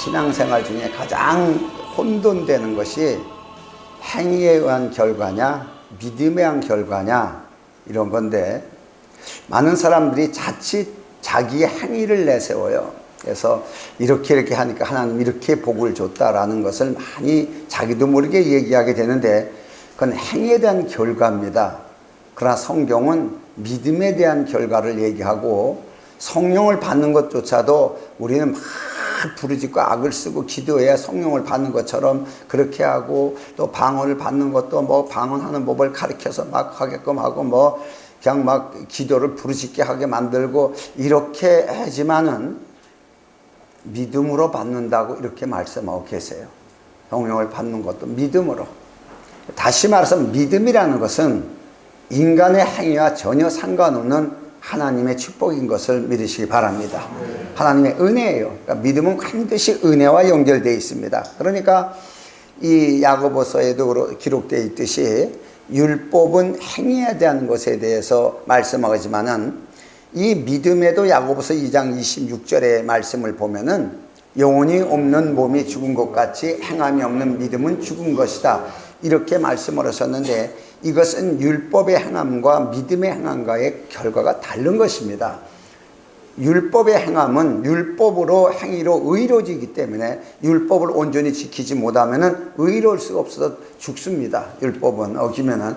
신앙생활 중에 가장 혼돈되는 것이 행위에 의한 결과냐 믿음에 의한 결과냐 이런 건데, 많은 사람들이 자칫 자기의 행위를 내세워요. 그래서 이렇게 하니까 하나님 이렇게 복을 줬다라는 것을 많이 자기도 모르게 얘기하게 되는데, 그건 행위에 대한 결과입니다. 그러나 성경은 믿음에 대한 결과를 얘기하고, 성령을 받는 것조차도 우리는 막 부르짖고 악을 쓰고 기도해야 성령을 받는 것처럼 그렇게 하고, 또 방언을 받는 것도 뭐 방언하는 법을 가르쳐서 막 하게끔 하고, 뭐 그냥 막 기도를 부르짖게 하게 만들고 이렇게 하지만은 믿음으로 받는다고 이렇게 말씀하고 계세요. 성령을 받는 것도 믿음으로. 다시 말해서 믿음이라는 것은 인간의 행위와 전혀 상관없는 하나님의 축복인 것을 믿으시기 바랍니다. 하나님의 은혜예요. 그러니까 믿음은 반드시 은혜와 연결되어 있습니다. 그러니까 이 야고보서에도 기록되어 있듯이 율법은 행위에 대한 것에 대해서 말씀하지만은, 이 믿음에도 야고보서 2장 26절의 말씀을 보면은 영혼이 없는 몸이 죽은 것 같이 행함이 없는 믿음은 죽은 것이다 이렇게 말씀을 하셨는데, 이것은 율법의 행함과 믿음의 행함과의 결과가 다른 것입니다. 율법의 행함은 율법으로 행위로 의로워지기 때문에 율법을 온전히 지키지 못하면 의로울 수가 없어서 죽습니다. 율법은 어기면은.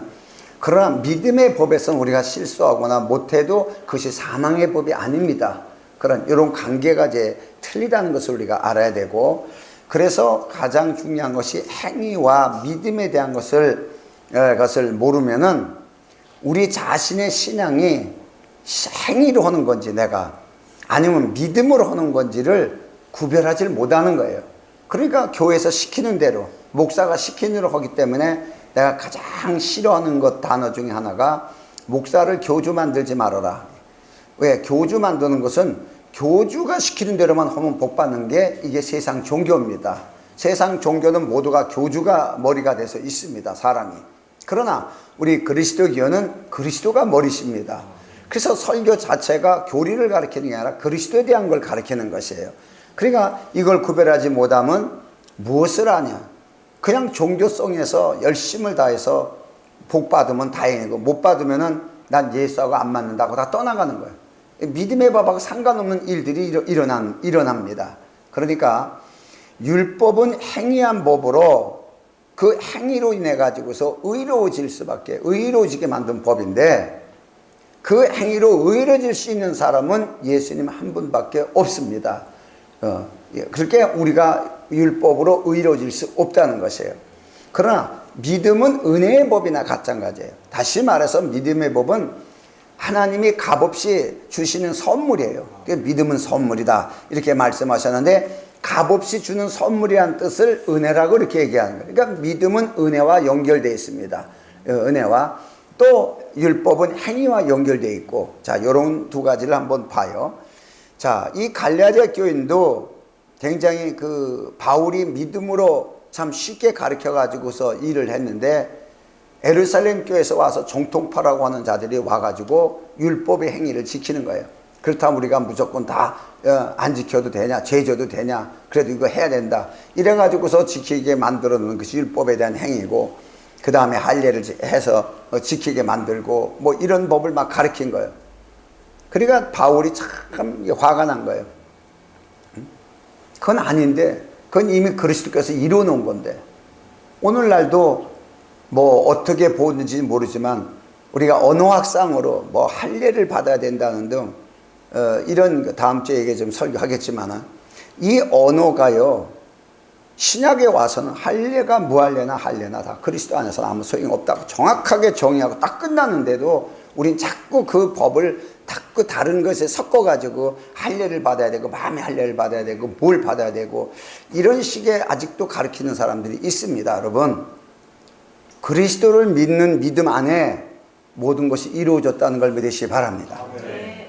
그러나 믿음의 법에서는 우리가 실수하거나 못해도 그것이 사망의 법이 아닙니다. 그런 이런 관계가 이제 틀리다는 것을 우리가 알아야 되고, 그래서 가장 중요한 것이 행위와 믿음에 대한 것을 모르면은 우리 자신의 신앙이 행위로 하는 건지 내가 아니면 믿음으로 하는 건지를 구별하지 못하는 거예요. 그러니까 교회에서 시키는 대로, 목사가 시키는 대로 하기 때문에 내가 가장 싫어하는 것 단어 중에 하나가 목사를 교주 만들지 말아라. 왜? 교주 만드는 것은 교주가 시키는 대로만 하면 복 받는 게 이게 세상 종교입니다. 세상 종교는 모두가 교주가 머리가 돼서 있습니다, 사람이. 그러나 우리 그리스도교는 그리스도가 머리십니다. 그래서 설교 자체가 교리를 가르치는 게 아니라 그리스도에 대한 걸 가르치는 것이에요. 그러니까 이걸 구별하지 못하면 무엇을 하냐? 그냥 종교성에서 열심을 다해서 복 받으면 다행이고, 못 받으면은 난 예수하고 안 맞는다고 다 떠나가는 거예요. 믿음의 법하고 상관없는 일들이 일어납니다. 그러니까 율법은 행위한 법으로 그 행위로 인해 가지고서 의로워지게 만든 법인데, 그 행위로 의로워질 수 있는 사람은 예수님 한 분밖에 없습니다. 그렇게 우리가 율법으로 의로워질 수 없다는 것이에요. 그러나 믿음은 은혜의 법이나 마찬가지예요. 다시 말해서 믿음의 법은 하나님이 값없이 주시는 선물이에요. 믿음은 선물이다 이렇게 말씀하셨는데, 값없이 주는 선물이란 뜻을 은혜라고 이렇게 얘기하는 거예요. 그러니까 믿음은 은혜와 연결되어 있습니다. 은혜와, 또 율법은 행위와 연결되어 있고, 자, 이런 두 가지를 한번 봐요. 자, 이 갈라디아 교인도 굉장히 바울이 믿음으로 참 쉽게 가르쳐 가지고서 일을 했는데, 예루살렘 교회에서 와서 정통파라고 하는 자들이 와가지고 율법의 행위를 지키는 거예요. 그렇다면 우리가 무조건 다 안 지켜도 되냐, 죄져도 되냐, 그래도 이거 해야 된다 이래가지고서 지키게 만들어 놓는 것이 율법에 대한 행위고, 그 다음에 할례를 해서 지키게 만들고, 뭐 이런 법을 막 가르친 거예요. 그러니까 바울이 참 화가 난 거예요. 그건 아닌데, 그건 이미 그리스도께서 이루어 놓은 건데, 오늘날도 뭐 어떻게 보는지 모르지만 우리가 언어학상으로 뭐 할례를 받아야 된다는 등 이런, 다음 주에 얘기 좀 설교하겠지만, 이 언어가요, 신약에 와서는 할례가 무할례나 할례나 다 그리스도 안에서는 아무 소용이 없다고 정확하게 정의하고 딱 끝났는데도 우린 자꾸 그 법을 자꾸 다른 것에 섞어가지고 할례를 받아야 되고, 마음의 할례를 받아야 되고, 뭘 받아야 되고, 이런 식의 아직도 가르치는 사람들이 있습니다. 여러분, 그리스도를 믿는 믿음 안에 모든 것이 이루어졌다는 걸 믿으시기 바랍니다.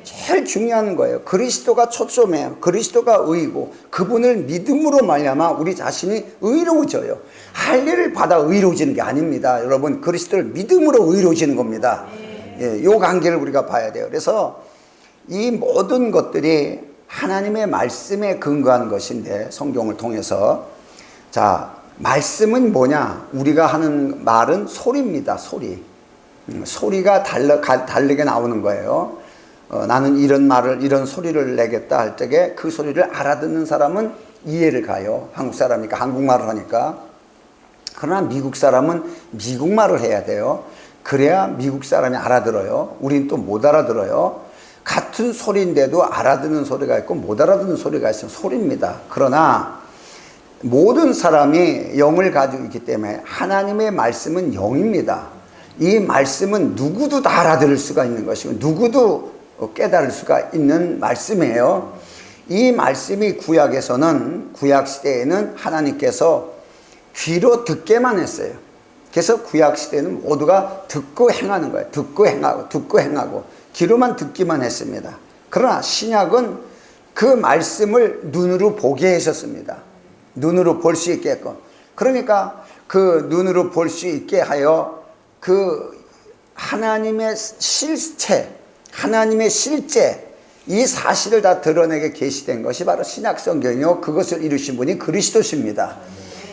제일 중요한 거예요. 그리스도가 초점이에요. 그리스도가 의이고, 그분을 믿음으로 말미암아 우리 자신이 의로워져요. 할례를 받아 의로워지는 게 아닙니다. 여러분, 그리스도를 믿음으로 의로워지는 겁니다. 이 관계를 우리가 봐야 돼요. 그래서 이 모든 것들이 하나님의 말씀에 근거한 것인데, 성경을 통해서. 자, 말씀은 뭐냐? 우리가 하는 말은 소리입니다. 소리. 소리가 다르게 나오는 거예요. 나는 이런 말을, 이런 소리를 내겠다 할 때에 그 소리를 알아듣는 사람은 이해를 가요. 한국 사람이니까 한국말을 하니까. 그러나 미국 사람은 미국말을 해야 돼요. 그래야 미국 사람이 알아들어요. 우린 또 못 알아들어요. 같은 소리인데도 알아듣는 소리가 있고 못 알아듣는 소리가 있으면 소리입니다. 그러나 모든 사람이 영을 가지고 있기 때문에 하나님의 말씀은 영입니다. 이 말씀은 누구도 다 알아들을 수가 있는 것이고 누구도 깨달을 수가 있는 말씀이에요. 이 말씀이 구약에서는, 구약시대에는 하나님께서 귀로 듣게만 했어요. 그래서 구약시대는 모두가 듣고 행하는 거예요. 듣고 행하고 듣고 행하고 귀로만 듣기만 했습니다. 그러나 신약은 그 말씀을 눈으로 보게 하셨습니다. 눈으로 볼 수 있게끔. 그러니까 그 눈으로 볼 수 있게 하여 그 하나님의 실체, 하나님의 실제, 이 사실을 다 드러내게 계시된 것이 바로 신약 성경이요, 그것을 이루신 분이 그리스도십니다.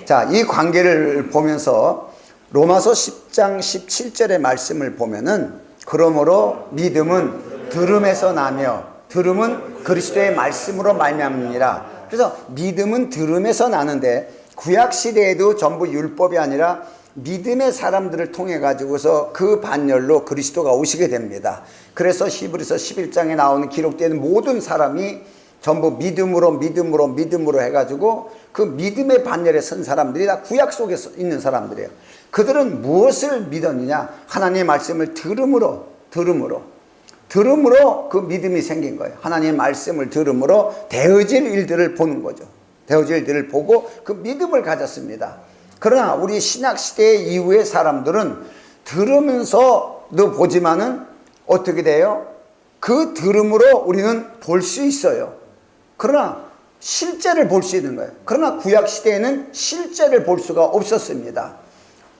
자, 이 관계를 보면서 로마서 10장 17절의 말씀을 보면은, 그러므로 믿음은 들음에서 나며 들음은 그리스도의 말씀으로 말미암느니라. 그래서 믿음은 들음에서 나는데, 구약 시대에도 전부 율법이 아니라 믿음의 사람들을 통해 가지고서 그 반열로 그리스도가 오시게 됩니다. 그래서 히브리서 11장에 나오는 기록되는 모든 사람이 전부 믿음으로 해가지고 그 믿음의 반열에 선 사람들이 다 구약 속에 있는 사람들이에요. 그들은 무엇을 믿었느냐? 하나님의 말씀을 들음으로 그 믿음이 생긴 거예요. 하나님의 말씀을 들음으로 되어질 일들을 보는 거죠. 되어질 일들을 보고 그 믿음을 가졌습니다. 그러나 우리 신약시대 이후의 사람들은 들으면서도 보지만은 어떻게 돼요? 그 들음으로 우리는 볼 수 있어요. 그러나 실제를 볼 수 있는 거예요. 그러나 구약시대에는 실제를 볼 수가 없었습니다.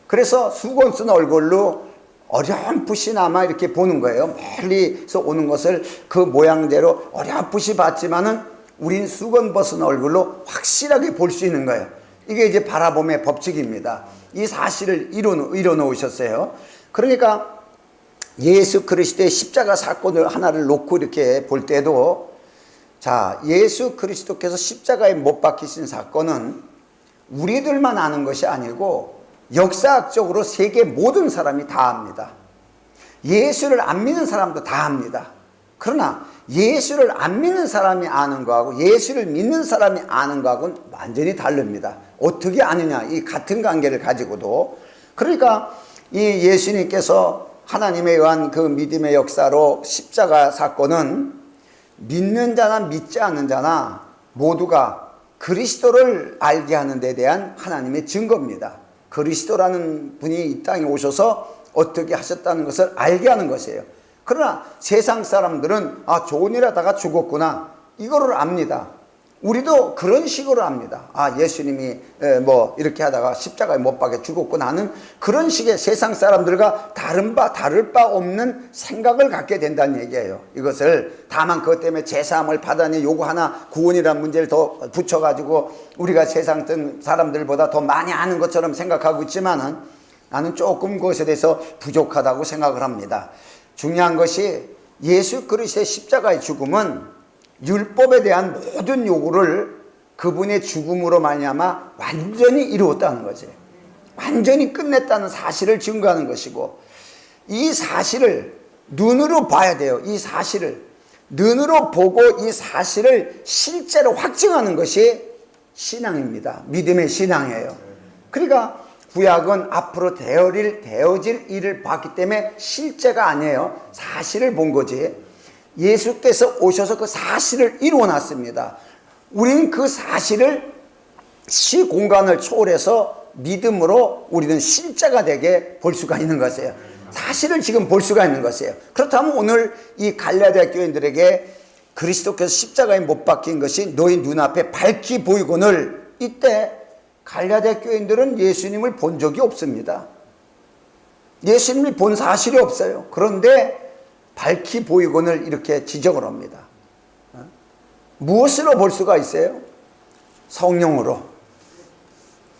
그래서 수건 쓴 얼굴로 어렴풋이나마 이렇게 보는 거예요. 멀리서 오는 것을 그 모양대로 어렴풋이 봤지만은 우린 수건 벗은 얼굴로 확실하게 볼 수 있는 거예요. 이게 이제 바라봄의 법칙입니다. 이 사실을 이뤄 놓으셨어요. 그러니까 예수 그리스도의 십자가 사건을 하나를 놓고 이렇게 볼 때도, 자, 예수 그리스도께서 십자가에 못 박히신 사건은 우리들만 아는 것이 아니고 역사학적으로 세계 모든 사람이 다 압니다. 예수를 안 믿는 사람도 다 압니다. 그러나 예수를 안 믿는 사람이 아는 거하고 예수를 믿는 사람이 아는 거하고는 완전히 다릅니다. 어떻게 아느냐, 이 같은 관계를 가지고도. 그러니까 이 예수님께서 하나님에 의한 그 믿음의 역사로 십자가 사건은 믿는 자나 믿지 않는 자나 모두가 그리스도를 알게 하는 데 대한 하나님의 증거입니다. 그리스도라는 분이 이 땅에 오셔서 어떻게 하셨다는 것을 알게 하는 것이에요. 그러나 세상 사람들은 좋은 일 하다가 죽었구나, 이거를 압니다. 우리도 그런 식으로 압니다. 예수님이 이렇게 하다가 십자가에 못 박혀 죽었구나 하는 그런 식의 세상 사람들과 다를 바 없는 생각을 갖게 된다는 얘기예요. 이것을 다만 그것 때문에 제사함을 받아니 요거 하나 구원이라는 문제를 더 붙여가지고 우리가 세상 사람들보다 더 많이 아는 것처럼 생각하고 있지만은 나는 조금 그것에 대해서 부족하다고 생각을 합니다. 중요한 것이 예수 그리스도의 십자가의 죽음은 율법에 대한 모든 요구를 그분의 죽음으로 말미암아 완전히 이루었다는 거지. 완전히 끝냈다는 사실을 증거하는 것이고, 이 사실을 눈으로 봐야 돼요. 이 사실을 눈으로 보고 이 사실을 실제로 확증하는 것이 신앙입니다. 믿음의 신앙이에요. 그러니까 구약은 앞으로 되어질 일을 봤기 때문에 실제가 아니에요. 사실을 본 거지. 예수께서 오셔서 그 사실을 이루어놨습니다. 우리는 그 사실을 시공간을 초월해서 믿음으로 우리는 실제가 되게 볼 수가 있는 것이에요. 사실을 지금 볼 수가 있는 것이에요. 그렇다면 오늘 이 갈라디아 교인들에게 그리스도께서 십자가에 못 박힌 것이 너희 눈앞에 밝히 보이거늘, 이때 갈라디아 교인들은 예수님을 본 적이 없습니다. 예수님을 본 사실이 없어요. 그런데 밝히 보이거늘 이렇게 지적을 합니다. 무엇으로 볼 수가 있어요? 성령으로,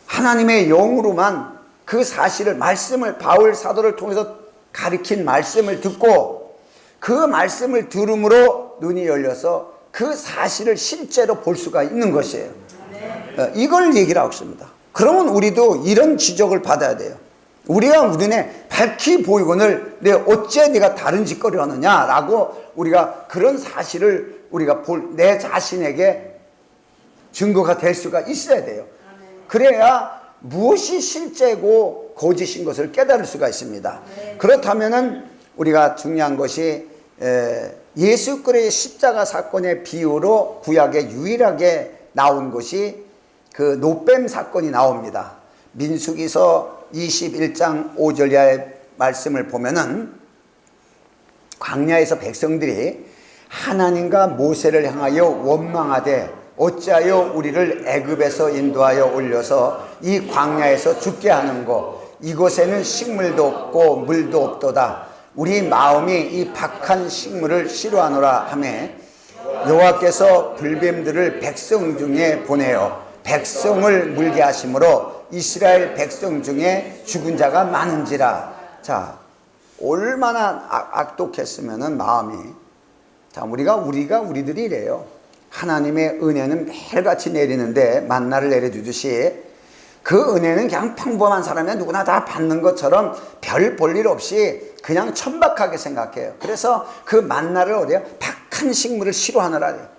하나님의 영으로만 그 사실을, 말씀을, 바울 사도를 통해서 가르친 말씀을 듣고 그 말씀을 들음으로 눈이 열려서 그 사실을 실제로 볼 수가 있는 것이에요. 이걸 얘기를 하고 있습니다. 그러면 우리도 이런 지적을 받아야 돼요. 우리가 눈에 밝히 보이거늘 어째 네가 다른 짓거리를 하느냐라고 우리가 그런 사실을 우리가 내 자신에게 증거가 될 수가 있어야 돼요. 그래야 무엇이 실제고 거짓인 것을 깨달을 수가 있습니다. 그렇다면은 우리가 중요한 것이 예수 그리스도의 십자가 사건의 비유로 구약에 유일하게 나온 것이 그 노뱀 사건이 나옵니다. 민수기서 21장 5절 이하의 말씀을 보면은 광야에서 백성들이 하나님과 모세를 향하여 원망하되 어찌하여 우리를 애굽에서 인도하여 올려서 이 광야에서 죽게 하는고 이곳에는 식물도 없고 물도 없도다. 우리 마음이 이 박한 식물을 싫어하노라 하며 여호와께서 불뱀들을 백성 중에 보내어 백성을 물게 하심으로 이스라엘 백성 중에 죽은 자가 많은지라. 자, 얼마나 악독했으면은 마음이. 자, 우리들이 이래요. 하나님의 은혜는 매일같이 내리는데 만나를 내려주듯이 그 은혜는 그냥 평범한 사람이 누구나 다 받는 것처럼 별 볼일 없이 그냥 천박하게 생각해요. 그래서 그 만나를 어디요? 박한 식물을 싫어하느라.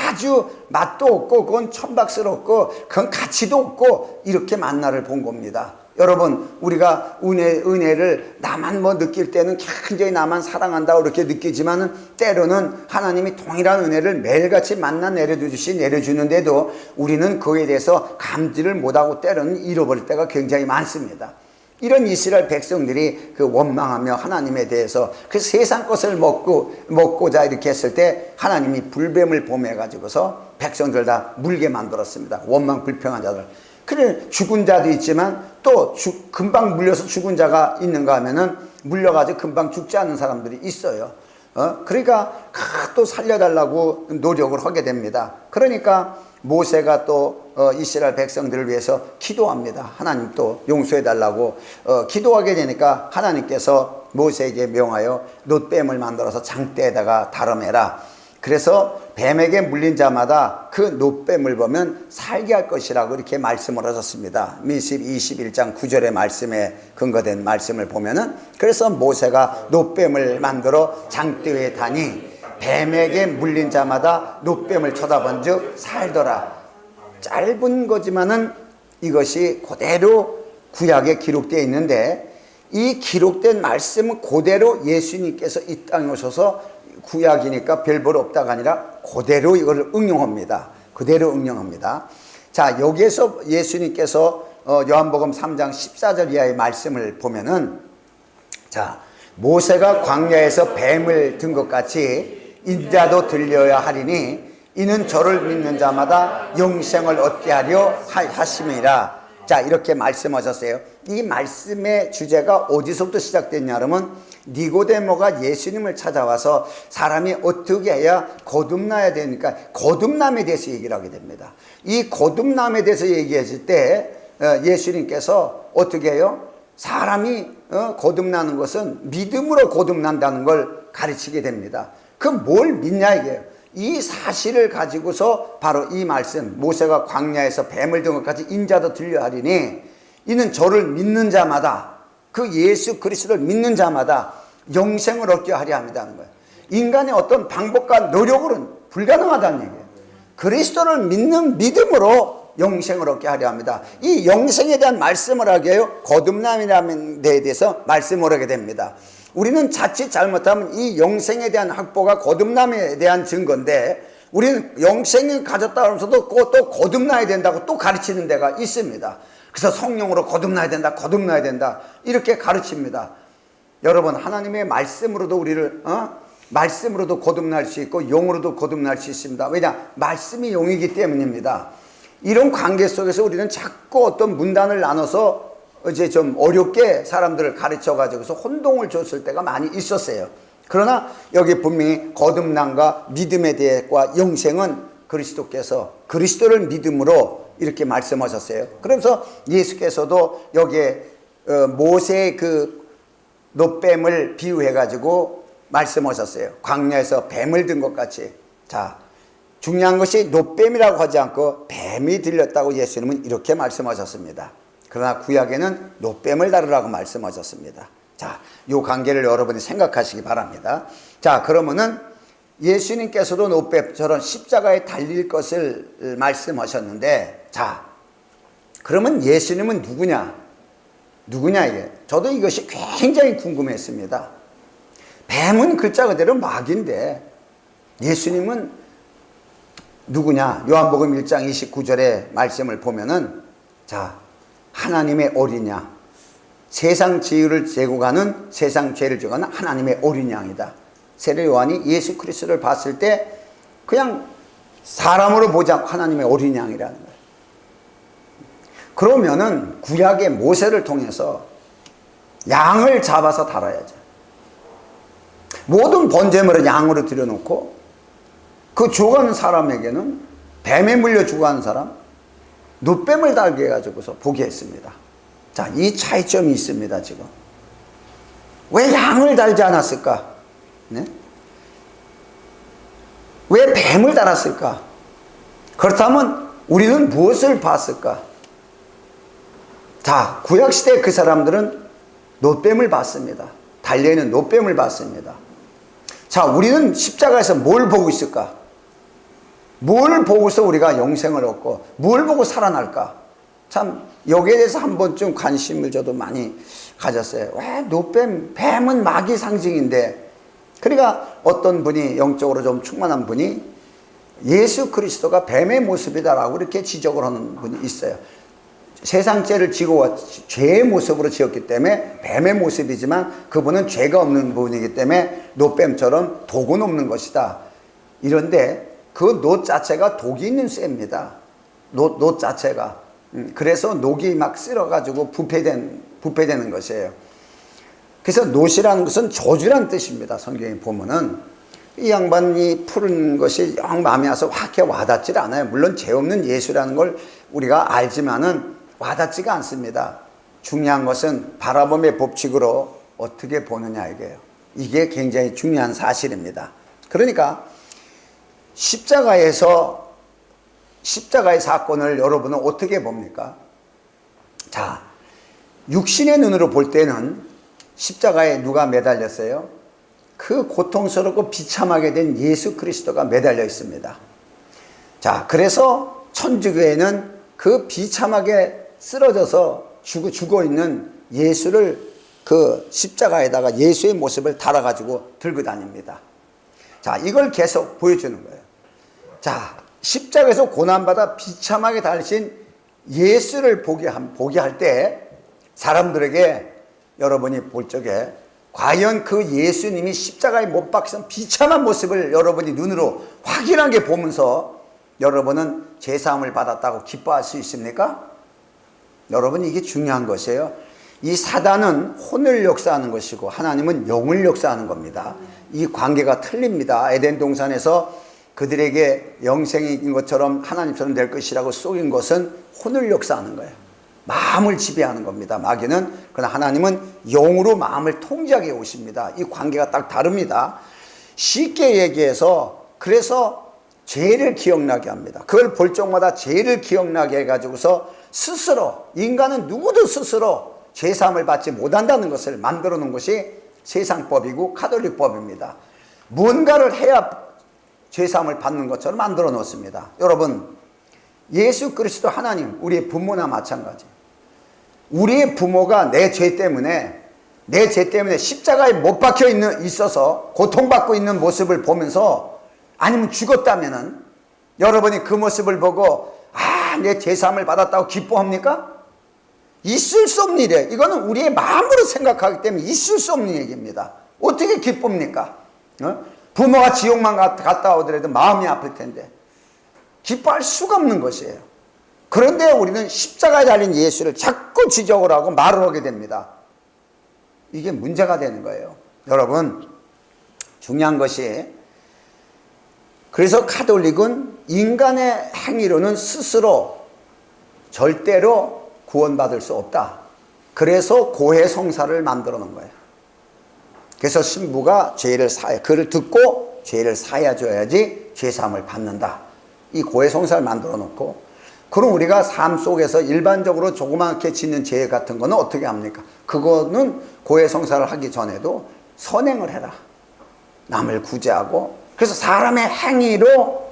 아주 맛도 없고 그건 천박스럽고 그건 가치도 없고 이렇게 만나를 본 겁니다. 여러분, 우리가 은혜를 나만 느낄 때는 굉장히 나만 사랑한다고 이렇게 느끼지만은 때로는 하나님이 동일한 은혜를 매일같이 만나 내려주는데도 우리는 그에 대해서 감지를 못하고 때로는 잃어버릴 때가 굉장히 많습니다. 이런 이스라엘 백성들이 그 원망하며 하나님에 대해서 그 세상 것을 먹고자 이렇게 했을 때 하나님이 불뱀을 보내가지고서 백성들 다 물게 만들었습니다. 원망 불평한 자들. 그래, 죽은 자도 있지만 또 금방 물려서 죽은 자가 있는가 하면은 물려가지고 금방 죽지 않는 사람들이 있어요. 그러니까 또 살려달라고 노력을 하게 됩니다. 그러니까 모세가 또 이스라엘 백성들을 위해서 기도합니다. 하나님 또 용서해달라고 기도하게 되니까 하나님께서 모세에게 명하여 놋뱀을 만들어서 장대에다가 다뤄매라. 그래서 뱀에게 물린 자마다 그 놋뱀을 보면 살게 할 것이라고 이렇게 말씀을 하셨습니다. 민수기 21장 9절의 말씀에 근거된 말씀을 보면은 그래서 모세가 놋뱀을 만들어 장대에 다니 뱀에게 물린 자마다 놋뱀을 쳐다본 즉 살더라. 짧은 거지만은 이것이 그대로 구약에 기록되어 있는데 이 기록된 말씀은 그대로 예수님께서 이 땅에 오셔서 구약이니까 별볼 없다가 아니라 그대로 이걸 응용합니다. 그대로 응용합니다. 자, 여기에서 예수님께서 요한복음 3장 14절 이하의 말씀을 보면은 자, 모세가 광야에서 뱀을 든 것 같이 인자도 들려야 하리니 이는 저를 믿는 자마다 영생을 얻게 하려 하심이라. 자, 이렇게 말씀하셨어요. 이 말씀의 주제가 어디서부터 시작됐냐 그러면 니고데모가 예수님을 찾아와서 사람이 어떻게 해야 거듭나야 되니까 거듭남에 대해서 얘기를 하게 됩니다. 이 거듭남에 대해서 얘기했을 때 예수님께서 어떻게 해요? 사람이 거듭나는 것은 믿음으로 거듭난다는 걸 가르치게 됩니다. 그 뭘 믿냐 이게요. 이 사실을 가지고서 바로 이 말씀, 모세가 광야에서 뱀을 든 것까지 인자도 들려하리니 이는 저를 믿는 자마다, 그 예수 그리스도를 믿는 자마다 영생을 얻게 하려 합니다는 거예요. 인간의 어떤 방법과 노력으로는 불가능하다는 얘기예요. 그리스도를 믿는 믿음으로 영생을 얻게 하려 합니다. 이 영생에 대한 말씀을 하게 해요. 거듭남이라는 데에 대해서 말씀을 하게 됩니다. 우리는 자칫 잘못하면 이 영생에 대한 확보가 거듭남에 대한 증거인데 우리는 영생을 가졌다 하면서도 또 거듭나야 된다고 또 가르치는 데가 있습니다. 그래서 성령으로 거듭나야 된다 이렇게 가르칩니다. 여러분, 하나님의 말씀으로도 우리를 말씀으로도 거듭날 수 있고 영으로도 거듭날 수 있습니다. 왜냐? 말씀이 영이기 때문입니다. 이런 관계 속에서 우리는 자꾸 어떤 문단을 나눠서 이제 좀 어렵게 사람들을 가르쳐 가지고서 혼동을 줬을 때가 많이 있었어요. 그러나 여기 분명히 거듭남과 믿음에 대해과 영생은 그리스도께서 그리스도를 믿음으로 이렇게 말씀하셨어요. 그래서 예수께서도 여기에 모세의 그 놋뱀을 비유해 가지고 말씀하셨어요. 광야에서 뱀을 든 것 같이. 자, 중요한 것이 놋뱀이라고 하지 않고 뱀이 들렸다고 예수님은 이렇게 말씀하셨습니다. 그러나 구약에는 놋뱀을 다루라고 말씀하셨습니다. 자, 이 관계를 여러분이 생각하시기 바랍니다. 자, 그러면은 예수님께서도 놋뱀처럼 십자가에 달릴 것을 말씀하셨는데, 자, 그러면 예수님은 누구냐 이게. 저도 이것이 굉장히 궁금했습니다. 뱀은 글자 그대로 마귀인데 예수님은 누구냐? 요한복음 1장 29절의 말씀을 보면은, 자, 하나님의 어린 양, 세상 지유를 제고 가는, 세상 죄를 지고 가는 하나님의 어린 양이다. 세례 요한이 예수 그리스도를 봤을 때 그냥 사람으로 보지 않고 하나님의 어린 양이라는 거예요. 그러면은 구약의 모세를 통해서 양을 잡아서 다뤄야죠. 모든 번제물은 양으로 들여놓고 그 죽어가는 사람에게는 뱀에 물려 죽어가는 사람 놋뱀을 달게 해가지고서 보게 했습니다. 자, 이 차이점이 있습니다. 지금 왜 양을 달지 않았을까? 네? 왜 뱀을 달았을까? 그렇다면 우리는 무엇을 봤을까? 자, 구약시대 그 사람들은 놋뱀을 봤습니다. 달려있는 놋뱀을 봤습니다. 자, 우리는 십자가에서 뭘 보고 있을까? 뭘 보고서 우리가 영생을 얻고 뭘 보고 살아날까? 참 여기에 대해서 한 번쯤 관심을 저도 많이 가졌어요. 왜 놋뱀, 뱀은 마귀 상징인데, 그러니까 어떤 분이 영적으로 좀 충만한 분이 예수 그리스도가 뱀의 모습이다라고 이렇게 지적을 하는 분이 있어요. 세상 죄를 지고 죄의 모습으로 지었기 때문에 뱀의 모습이지만 그분은 죄가 없는 분이기 때문에 놋뱀처럼 독은 없는 것이다. 이런데 그 놋 자체가 독이 있는 쇠입니다. 놋 자체가. 그래서 녹이 막 쓸어가지고 부패되는 것이에요. 그래서 놋이라는 것은 저주라는 뜻입니다. 성경에 보면은 이 양반이 푸른 것이 영 마음에 와서 확 와닿질 않아요. 물론 죄 없는 예수라는 걸 우리가 알지만은 와닿지가 않습니다. 중요한 것은 바라봄의 법칙으로 어떻게 보느냐 이게요. 이게 굉장히 중요한 사실입니다. 그러니까 십자가의 사건을 여러분은 어떻게 봅니까? 자, 육신의 눈으로 볼 때는 십자가에 누가 매달렸어요? 그 고통스럽고 비참하게 된 예수 그리스도가 매달려 있습니다. 자, 그래서 천주교에는 그 비참하게 쓰러져서 죽어 있는 예수를 그 십자가에다가 예수의 모습을 달아가지고 들고 다닙니다. 자, 이걸 계속 보여주는 거예요. 자, 십자가에서 고난받아 비참하게 달리신 예수를 보게 할 때 사람들에게 여러분이 볼 적에 과연 그 예수님이 십자가에 못 박힌 비참한 모습을 여러분이 눈으로 확인하게 보면서 여러분은 제사함을 받았다고 기뻐할 수 있습니까? 여러분, 이게 중요한 것이에요. 이 사단은 혼을 역사하는 것이고 하나님은 영을 역사하는 겁니다. 이 관계가 틀립니다. 에덴 동산에서 그들에게 영생인 것처럼 하나님처럼 될 것이라고 속인 것은 혼을 역사하는 거예요. 마음을 지배하는 겁니다. 마귀는. 그러나 하나님은 영으로 마음을 통제하게 오십니다. 이 관계가 딱 다릅니다. 쉽게 얘기해서 그래서 죄를 기억나게 합니다. 그걸 볼 적마다 죄를 기억나게 해가지고서 스스로, 인간은 누구도 스스로 죄사함을 받지 못한다는 것을 만들어 놓은 것이 세상법이고 가톨릭법입니다. 뭔가를 해야 죄사함을 받는 것처럼 만들어 놓습니다. 여러분, 예수 그리스도 하나님, 우리의 부모나 마찬가지. 우리의 부모가 내 죄 때문에 십자가에 못 박혀 있어서 고통받고 있는 모습을 보면서 아니면 죽었다면은 여러분이 그 모습을 보고 내 죄사함을 받았다고 기뻐합니까? 있을 수 없는 일이에요. 이거는 우리의 마음으로 생각하기 때문에 있을 수 없는 얘기입니다. 어떻게 기쁩니까? 부모가 지옥만 갔다 오더라도 마음이 아플 텐데 기뻐할 수가 없는 것이에요. 그런데 우리는 십자가에 달린 예수를 자꾸 지적을 하고 말을 하게 됩니다. 이게 문제가 되는 거예요. 여러분, 중요한 것이 그래서 가톨릭은 인간의 행위로는 스스로 절대로 구원받을 수 없다. 그래서 고해성사를 만들어 놓은 거예요. 그래서 신부가 그를 듣고 죄를 사해줘야지 죄사함을 받는다. 이 고해성사를 만들어 놓고, 그럼 우리가 삶 속에서 일반적으로 조그맣게 짓는 죄 같은 거는 어떻게 합니까? 그거는 고해성사를 하기 전에도 선행을 해라. 남을 구제하고, 그래서 사람의 행위로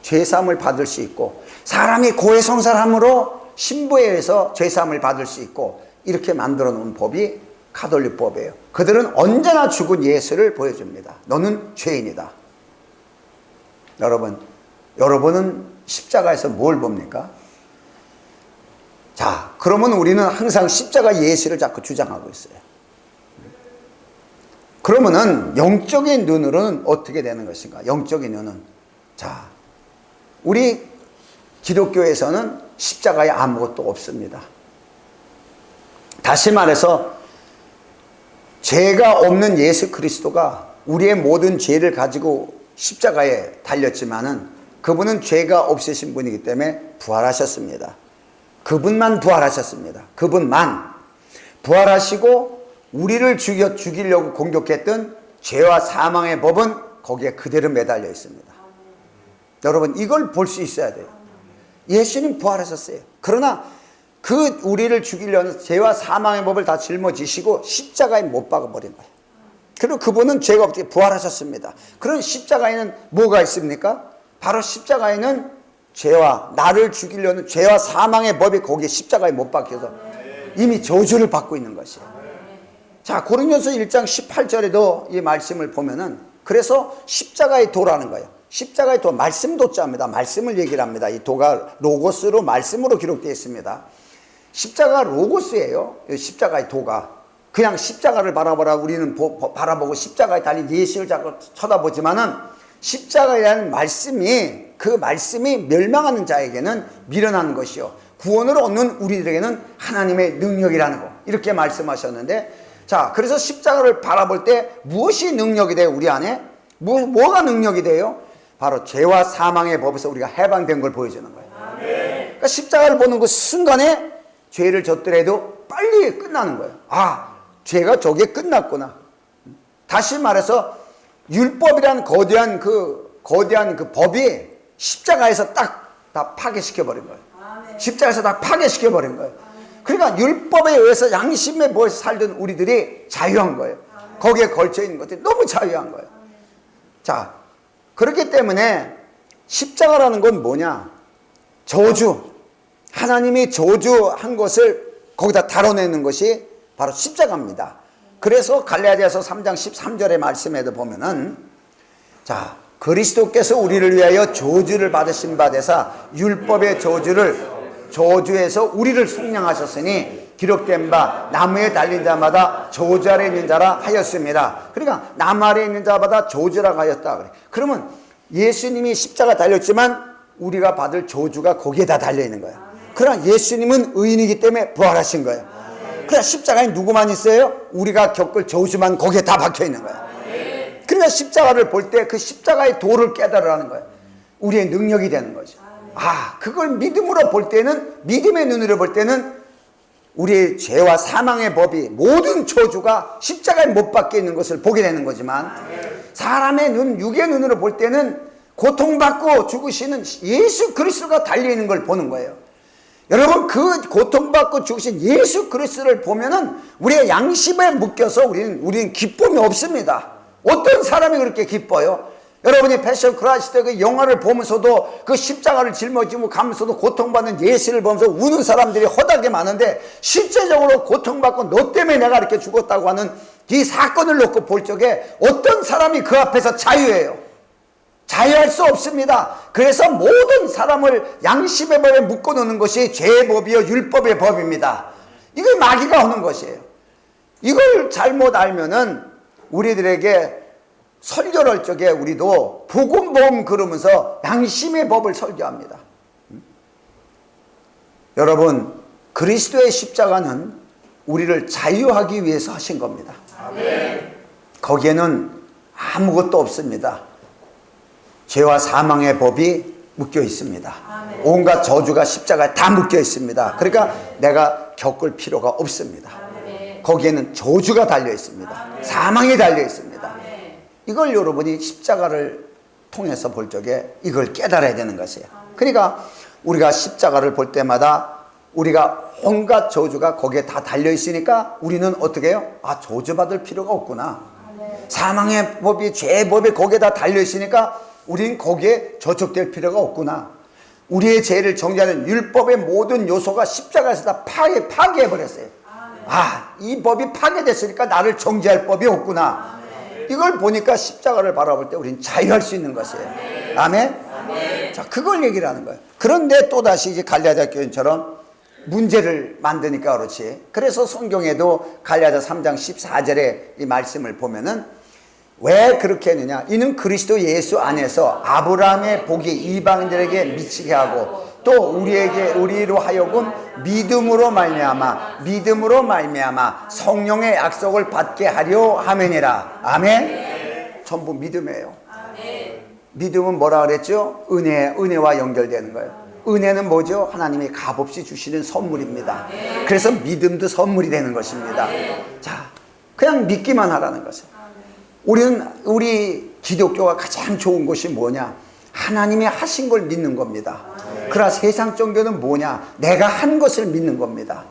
죄사함을 받을 수 있고, 사람이 고해성사를 함으로 신부에 의해서 죄사함을 받을 수 있고, 이렇게 만들어 놓은 법이 가톨릭법이에요. 그들은 언제나 죽은 예수를 보여줍니다. 너는 죄인이다. 여러분은 십자가에서 뭘 봅니까? 자, 그러면 우리는 항상 십자가 예수를 자꾸 주장하고 있어요. 그러면은 영적인 눈으로는 어떻게 되는 것인가? 영적인 눈은, 자, 우리 기독교에서는 십자가에 아무것도 없습니다. 다시 말해서 죄가 없는 예수 그리스도가 우리의 모든 죄를 가지고 십자가에 달렸지만은 그분은 죄가 없으신 분이기 때문에 부활하셨습니다. 그분만 부활하셨습니다. 그분만 부활하시고 우리를 죽이려고 공격했던 죄와 사망의 법은 거기에 그대로 매달려 있습니다. 여러분, 이걸 볼 수 있어야 돼요. 예수님 부활하셨어요. 그러나 그 우리를 죽이려는 죄와 사망의 법을 다 짊어지시고 십자가에 못 박아버린 거예요. 그리고 그분은 죄가 없게 부활하셨습니다. 그런 십자가에는 뭐가 있습니까? 바로 십자가에는 나를 죽이려는 죄와 사망의 법이 거기에 십자가에 못 박혀서 이미 저주를 받고 있는 것이에요. 자, 고린도서 1장 18절에도 이 말씀을 보면은, 그래서 십자가의 도라는 거예요. 십자가의 도, 말씀 도자입니다. 말씀을 얘기를 합니다. 이 도가 로고스로, 말씀으로 기록되어 있습니다. 십자가가 로고스예요. 십자가의 도가. 그냥 십자가를 바라보라 우리는 바라보고 십자가에 달린 예수를 자꾸 쳐다보지만은, 십자가라는 말씀이, 그 말씀이 멸망하는 자에게는 미련한 것이요 구원을 얻는 우리들에게는 하나님의 능력이라는 거, 이렇게 말씀하셨는데, 자, 그래서 십자가를 바라볼 때 무엇이 능력이 돼요? 우리 안에 뭐가 능력이 돼요? 바로 죄와 사망의 법에서 우리가 해방된 걸 보여주는 거예요. 그러니까 십자가를 보는 그 순간에 죄를 졌더라도 빨리 끝나는 거예요. 아, 죄가 저게 끝났구나. 다시 말해서 율법이란 거대한 그 법이 십자가에서 딱 다 파괴시켜버린 거예요. 십자가에서 다 파괴시켜버린 거예요. 그러니까 율법에 의해서 양심에 뭐에서 살던 우리들이 자유한 거예요. 거기에 걸쳐있는 것들이 너무 자유한 거예요. 자, 그렇기 때문에 십자가라는 건 뭐냐? 저주, 하나님이 저주한 것을 거기다 다뤄내는 것이 바로 십자가입니다. 그래서 갈라디아서 3장 13절의 말씀에도 보면은, 자, 그리스도께서 우리를 위하여 저주를 받으신 바 되사 율법의 저주에서 우리를 속량하셨으니 기록된 바 나무에 달린 자마다 저주 아래 있는 자라 하였습니다. 그러니까 나무 아래 있는 자마다 저주라고 하였다 그래. 그러면 예수님이 십자가 달렸지만 우리가 받을 저주가 거기에 다 달려 있는 거야. 그러나 예수님은 의인이기 때문에 부활하신 거예요. 그러나 십자가에 누구만 있어요? 우리가 겪을 저주만 거기에 다 박혀 있는 거야. 그러니까 십자가를 볼 때 그 십자가의 도를 깨달으라는 거예요. 우리의 능력이 되는 거죠. 아, 그걸 믿음으로 볼 때는, 믿음의 눈으로 볼 때는 우리의 죄와 사망의 법이, 모든 저주가 십자가에 못 박혀 있는 것을 보게 되는 거지만, 사람의 눈, 육의 눈으로 볼 때는 고통받고 죽으시는 예수 그리스도가 달려있는 걸 보는 거예요. 여러분, 그 고통받고 죽으신 예수 그리스도를 보면은 우리의 양심에 묶여서 우리는 기쁨이 없습니다. 어떤 사람이 그렇게 기뻐요? 여러분이 패션 크라이스트 그 영화를 보면서도, 그 십자가를 짊어지고 가면서도 고통받는 예수를 보면서 우는 사람들이 허다하게 많은데, 실제적으로 고통받고 너 때문에 내가 이렇게 죽었다고 하는 이 사건을 놓고 볼 적에 어떤 사람이 그 앞에서 자유해요? 자유할 수 없습니다. 그래서 모든 사람을 양심의 법에 묶어놓는 것이 죄의 법이요 율법의 법입니다. 이걸 마귀가 하는 것이에요. 이걸 잘못 알면은 우리들에게 설교를 할 적에 우리도 복음보험 그러면서 양심의 법을 설교합니다. 여러분, 그리스도의 십자가는 우리를 자유하기 위해서 하신 겁니다. 거기에는 아무것도 없습니다. 죄와 사망의 법이 묶여 있습니다. 온갖 저주가 십자가에 다 묶여 있습니다. 그러니까 내가 겪을 필요가 없습니다. 거기에는 저주가 달려 있습니다. 사망이 달려 있습니다. 이걸 여러분이 십자가를 통해서 볼 적에 이걸 깨달아야 되는 것이에요. 그러니까 우리가 십자가를 볼 때마다 우리가 온갖 저주가 거기에 다 달려 있으니까 우리는 어떻게 해요? 아, 저주받을 필요가 없구나. 사망의 법이, 죄의 법이 거기에 다 달려 있으니까 우리는 거기에 저촉될 필요가 없구나. 우리의 죄를 정죄하는 율법의 모든 요소가 십자가에서 다 파괴해버렸어요. 아, 이 법이 파괴됐으니까 나를 정죄할 법이 없구나. 이걸 보니까 십자가를 바라볼 때 우리는 자유할 수 있는 것이에요. 아멘? 자, 그걸 얘기를 하는 거예요. 그런데 또다시 이제 갈라디아 교인처럼 문제를 만드니까 그렇지. 그래서 성경에도 갈라디아 3장 14절에 이 말씀을 보면은 왜 그렇게 했느냐? 이는 그리스도 예수 안에서 아브라함의 복이 이방인들에게 미치게 하고 또 우리로 하여금 믿음으로 말미암아 성령의 약속을 받게 하려 함이니라. 아멘. 전부 믿음이에요. 믿음은 뭐라 그랬죠? 은혜와 연결되는 거예요. 은혜는 뭐죠? 하나님이 값없이 주시는 선물입니다. 그래서 믿음도 선물이 되는 것입니다. 자, 그냥 믿기만 하라는 것이에요. 우리 기독교가 가장 좋은 것이 뭐냐? 하나님이 하신 걸 믿는 겁니다. 그러나 세상 종교는 뭐냐? 내가 한 것을 믿는 겁니다.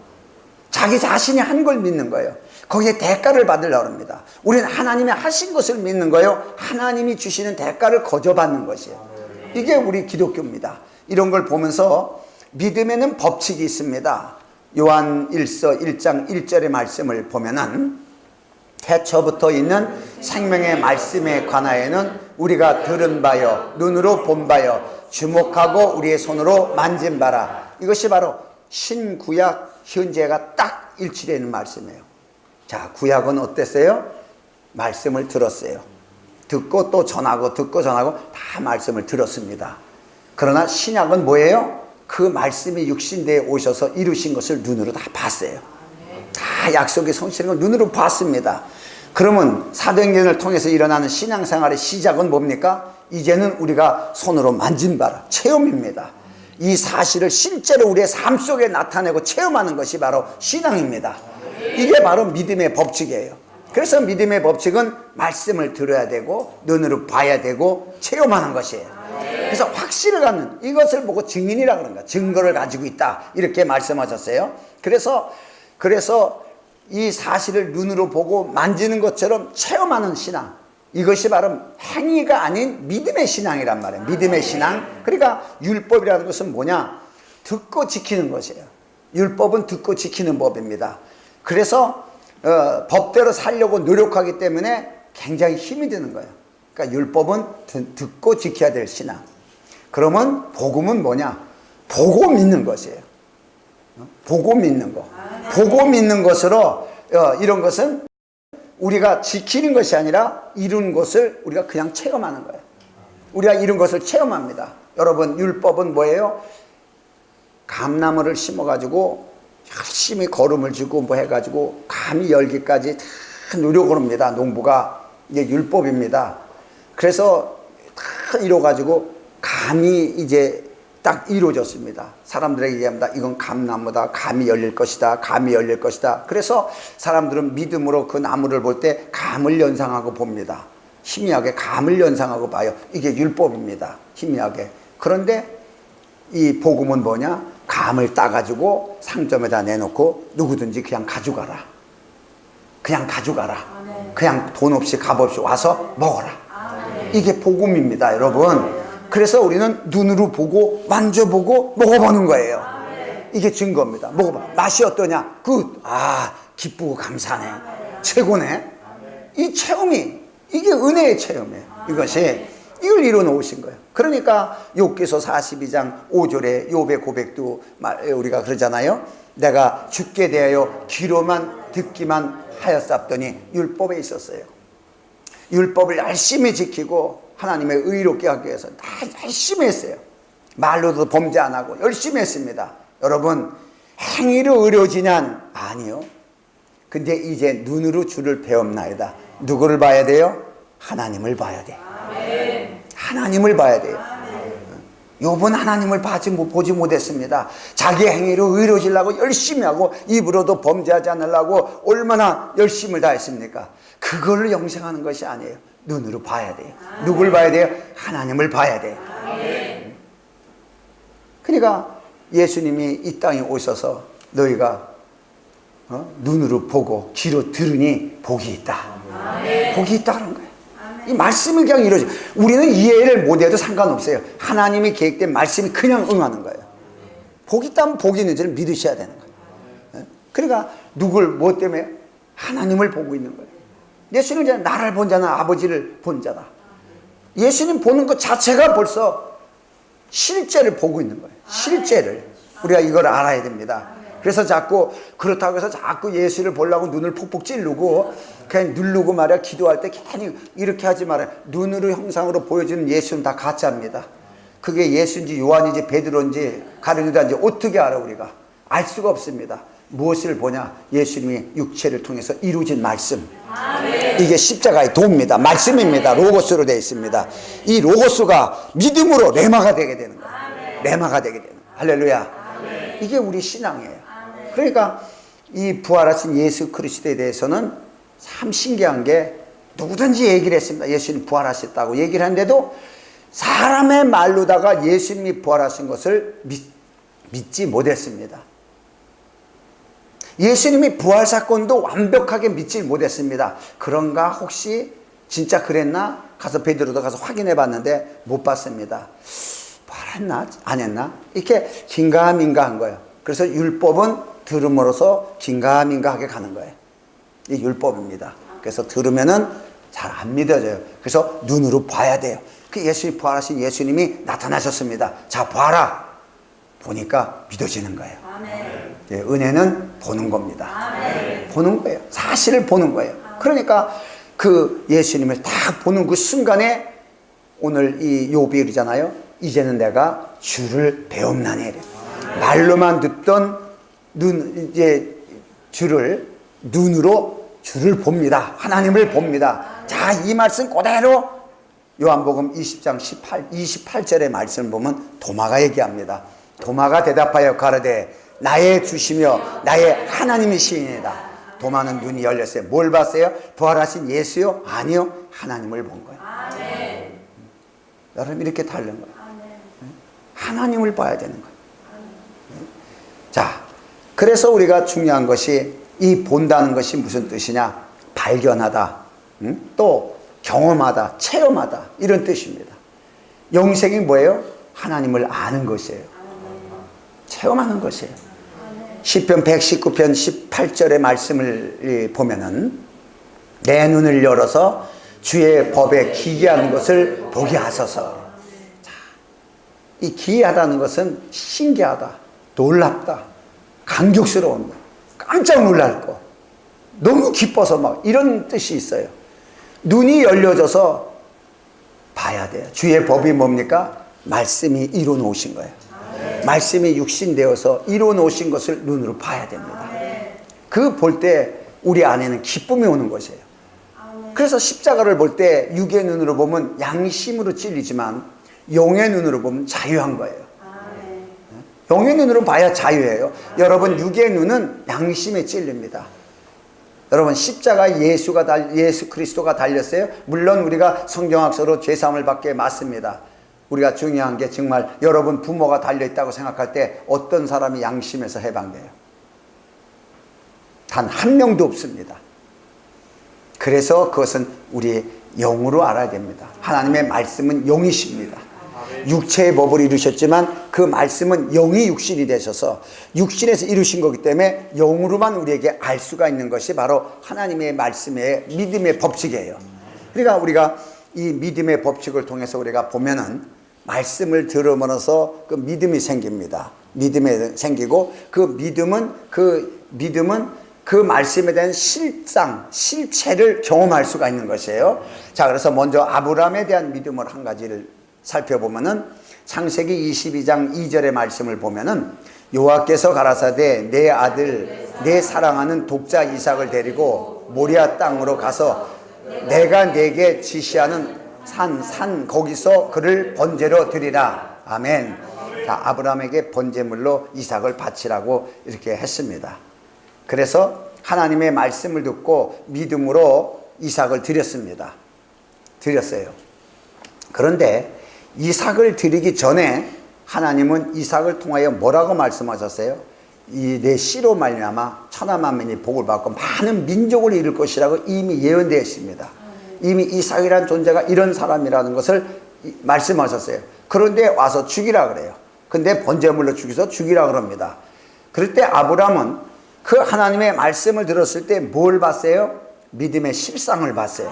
자기 자신이 한 걸 믿는 거예요. 거기에 대가를 받으려고 합니다. 우리는 하나님이 하신 것을 믿는 거예요. 하나님이 주시는 대가를 거저받는 것이에요. 이게 우리 기독교입니다. 이런 걸 보면서 믿음에는 법칙이 있습니다. 요한 1서 1장 1절의 말씀을 보면은 태초부터 있는 생명의 말씀에 관하여는 우리가 들은 바요 눈으로 본 바요 주목하고 우리의 손으로 만진 바라. 이것이 바로 신구약 현재가 딱 일치되는 말씀이에요. 자, 구약은 어땠어요? 말씀을 들었어요. 듣고 또 전하고 듣고 전하고 다 말씀을 들었습니다. 그러나 신약은 뭐예요? 그 말씀이 육신대에 오셔서 이루신 것을 눈으로 다 봤어요. 다 약속이 성취된 걸 눈으로 봤습니다. 그러면 사도행전을 통해서 일어나는 신앙생활의 시작은 뭡니까? 이제는 우리가 손으로 만진 바라, 체험입니다. 이 사실을 실제로 우리의 삶 속에 나타내고 체험하는 것이 바로 신앙입니다. 이게 바로 믿음의 법칙이에요. 그래서 믿음의 법칙은 말씀을 들어야 되고 눈으로 봐야 되고 체험하는 것이에요. 그래서 확신을 갖는, 이것을 보고 증인이라 그런 거야. 증거를 가지고 있다, 이렇게 말씀하셨어요. 그래서 이 사실을 눈으로 보고 만지는 것처럼 체험하는 신앙, 이것이 바로 행위가 아닌 믿음의 신앙이란 말이에요. 믿음의 신앙. 그러니까 율법이라는 것은 뭐냐? 듣고 지키는 것이에요. 율법은 듣고 지키는 법입니다. 그래서 법대로 살려고 노력하기 때문에 굉장히 힘이 드는 거예요. 그러니까 율법은 듣고 지켜야 될 신앙. 그러면 복음은 뭐냐? 보고 믿는 것이에요. 보고 믿는 거. 보고 믿는 것으로 이런 것은 우리가 지키는 것이 아니라 이룬 것을 우리가 그냥 체험하는 거예요. 우리가 이룬 것을 체험합니다. 여러분, 율법은 뭐예요? 감나무를 심어가지고 열심히 거름을 주고 뭐 해가지고 감이 열기까지 다 노력을 합니다. 농부가. 이게 율법입니다. 그래서 다 이뤄가지고 감이 이제 딱 이루어졌습니다. 사람들에게 얘기합니다. 이건 감나무다. 감이 열릴 것이다. 감이 열릴 것이다. 그래서 사람들은 믿음으로 그 나무를 볼 때 감을 연상하고 봅니다. 희미하게 감을 연상하고 봐요. 이게 율법입니다. 희미하게. 그런데 이 복음은 뭐냐? 감을 따가지고 상점에다 내놓고 누구든지 그냥 가져가라. 그냥 가져가라. 그냥 돈 없이 값 없이 와서 먹어라. 이게 복음입니다, 여러분. 그래서 우리는 눈으로 보고 만져보고 먹어보는 거예요. 이게 증거입니다. 먹어봐. 맛이 어떠냐? 굿. 아, 기쁘고 감사하네. 최고네. 이 체험이, 이게 은혜의 체험이에요. 이걸 이뤄놓으신 거예요. 그러니까 욥기서 42장 5절에 욥의 고백도 우리가 그러잖아요. 내가 죽게 대하여 귀로만 듣기만 하였사더니 율법에 있었어요. 율법을 열심히 지키고 하나님의 의롭게 하기 위해서 다 열심히 했어요. 말로도 범죄 안 하고 열심히 했습니다. 여러분, 행위로 의로지냐? 아니요. 근데 이제 눈으로 주를 배움나이다. 누구를 봐야 돼요? 하나님을 봐야 돼. 하나님을 봐야 돼요. 욥은 하나님을 보지 못했습니다. 자기 행위로 의로워지려고 열심히 하고 입으로도 범죄하지 않으려고 얼마나 열심을 다했습니까? 그걸로 영생하는 것이 아니에요. 눈으로 봐야 돼요. 누굴 봐야 돼요? 하나님을 봐야 돼요. 그러니까 예수님이 이 땅에 오셔서 너희가 눈으로 보고 귀로 들으니 복이 있다. 복이 있다는 거예요. 이 말씀이 그냥 이루어져. 우리는 이해를 못해도 상관없어요. 하나님이 계획된 말씀이 그냥 응하는 거예요. 복이 있다면 복이 있는지를 믿으셔야 되는 거예요. 그러니까 누굴 뭐 때문에? 하나님을 보고 있는 거예요. 예수님은 이제 나를 본 자는 아버지를 본 자다. 예수님 보는 것 자체가 벌써 실제를 보고 있는 거예요. 실제를. 우리가 이걸 알아야 됩니다. 그래서 자꾸 그렇다고 해서 자꾸 예수를 보려고 눈을 푹푹 찌르고 그냥 누르고 말이야 기도할 때 괜히 이렇게 하지 말아요. 눈으로 형상으로 보여주는 예수는 다 가짜입니다. 그게 예수인지 요한인지 베드로인지 가룟유다인지 어떻게 알아? 우리가 알 수가 없습니다. 무엇을 보냐? 예수님이 육체를 통해서 이루어진 말씀. 이게 십자가의 도입니다. 말씀입니다. 로고스로 되어 있습니다. 이 로고스가 믿음으로 레마가 되게 되는 거예요. 레마가 되게 되는 거예요. 할렐루야. 이게 우리 신앙이에요. 그러니까 이 부활하신 예수 그리스도에 대해서는 참 신기한 게 누구든지 얘기를 했습니다. 예수님 부활하셨다고 얘기를 하는데도 사람의 말로다가 예수님이 부활하신 것을 믿지 못했습니다. 예수님이 부활 사건도 완벽하게 믿지 못했습니다. 그런가 혹시 진짜 그랬나? 가서 베드로도 가서 확인해 봤는데 못 봤습니다. 부활했나? 안 했나? 이렇게 긴가민가 한 거예요. 그래서 율법은 들음으로써 긴가민가하게 가는 거예요. 이 율법입니다. 그래서 들으면은 잘 안 믿어져요. 그래서 눈으로 봐야 돼요. 그 예수님 부활하신 예수님이 나타나셨습니다. 자, 봐라. 보니까 믿어지는 거예요. 예, 은혜는 보는 겁니다. 보는 거예요. 사실을 보는 거예요. 그러니까 그 예수님을 딱 보는 그 순간에 오늘 이 욥이 이러잖아요. 이제는 내가 주를 배움나니. 말로만 듣던 이제 주를 눈으로 주를 봅니다. 하나님을 봅니다. 자, 이 말씀 그대로 요한복음 20장 28절의 말씀을 보면 도마가 얘기합니다. 도마가 대답하여 가로되 나의 주시며 나의 하나님이시니이다. 도마는 눈이 열렸어요. 뭘 봤어요? 부활하신 예수요? 아니요. 하나님을 본 거예요. 여러분 이렇게 다른 거예요. 하나님을 봐야 되는 거예요. 자, 그래서 우리가 중요한 것이 이 본다는 것이 무슨 뜻이냐? 발견하다, 또 경험하다, 체험하다 이런 뜻입니다. 영생이 뭐예요? 하나님을 아는 것이에요. 체험하는 것이에요. 시편 119편 18절의 말씀을 보면은 내 눈을 열어서 주의 법에 기이한 것을 보게 하소서. 자, 이 기이하다는 것은 신기하다, 놀랍다, 감격스러운다, 깜짝 놀랄 거, 너무 기뻐서 막 이런 뜻이 있어요. 눈이 열려져서 봐야 돼요. 주의 법이 뭡니까? 말씀이 이루어 놓으신 거예요. 말씀이 육신되어서 이루어 놓으신 것을 눈으로 봐야 됩니다. 그 볼 때 우리 안에는 기쁨이 오는 것이에요. 그래서 십자가를 볼 때 육의 눈으로 보면 양심으로 찔리지만 영의 눈으로 보면 자유한 거예요. 영의 눈으로 봐야 자유예요. 여러분 육의 눈은 양심에 찔립니다. 여러분 십자가 예수 그리스도가 달렸어요. 물론 우리가 성경학서로 죄사함을 받게 맞습니다. 우리가 중요한 게 정말 여러분 부모가 달려있다고 생각할 때 어떤 사람이 양심에서 해방돼요? 단 한 명도 없습니다. 그래서 그것은 우리 영으로 알아야 됩니다. 하나님의 말씀은 영이십니다. 육체의 법을 이루셨지만 그 말씀은 영이 육신이 되셔서 육신에서 이루신 거기 때문에 영으로만 우리에게 알 수가 있는 것이 바로 하나님의 말씀의 믿음의 법칙이에요. 그러니까 우리가 이 믿음의 법칙을 통해서 우리가 보면은 말씀을 들음으로써 그 믿음이 생깁니다. 믿음이 생기고 그 믿음은 그 말씀에 대한 실체를 경험할 수가 있는 것이에요. 자, 그래서 먼저 아브라함에 대한 믿음을 한 가지를 살펴보면은 창세기 22장 2절의 말씀을 보면은 여호와께서 가라사대 내 아들 내 사랑하는 독자 이삭을 데리고 모리아 땅으로 가서 내가 내게 지시하는 산 거기서 그를 번제로 드리라. 아멘. 자, 아브라함에게 번제물로 이삭을 바치라고 이렇게 했습니다. 그래서 하나님의 말씀을 듣고 믿음으로 이삭을 드렸어요. 그런데 이삭을 드리기 전에 하나님은 이삭을 통하여 뭐라고 말씀하셨어요? 이 내 씨로 말미암아 천하만민이 복을 받고 많은 민족을 이룰 것이라고 이미 예언되어 있습니다. 이미 이삭이라는 존재가 이런 사람이라는 것을 말씀하셨어요. 그런데 와서 죽이라 그래요. 근데 번제물로 죽이라 그럽니다. 그럴 때 아브라함은 그 하나님의 말씀을 들었을 때 뭘 봤어요? 믿음의 실상을 봤어요.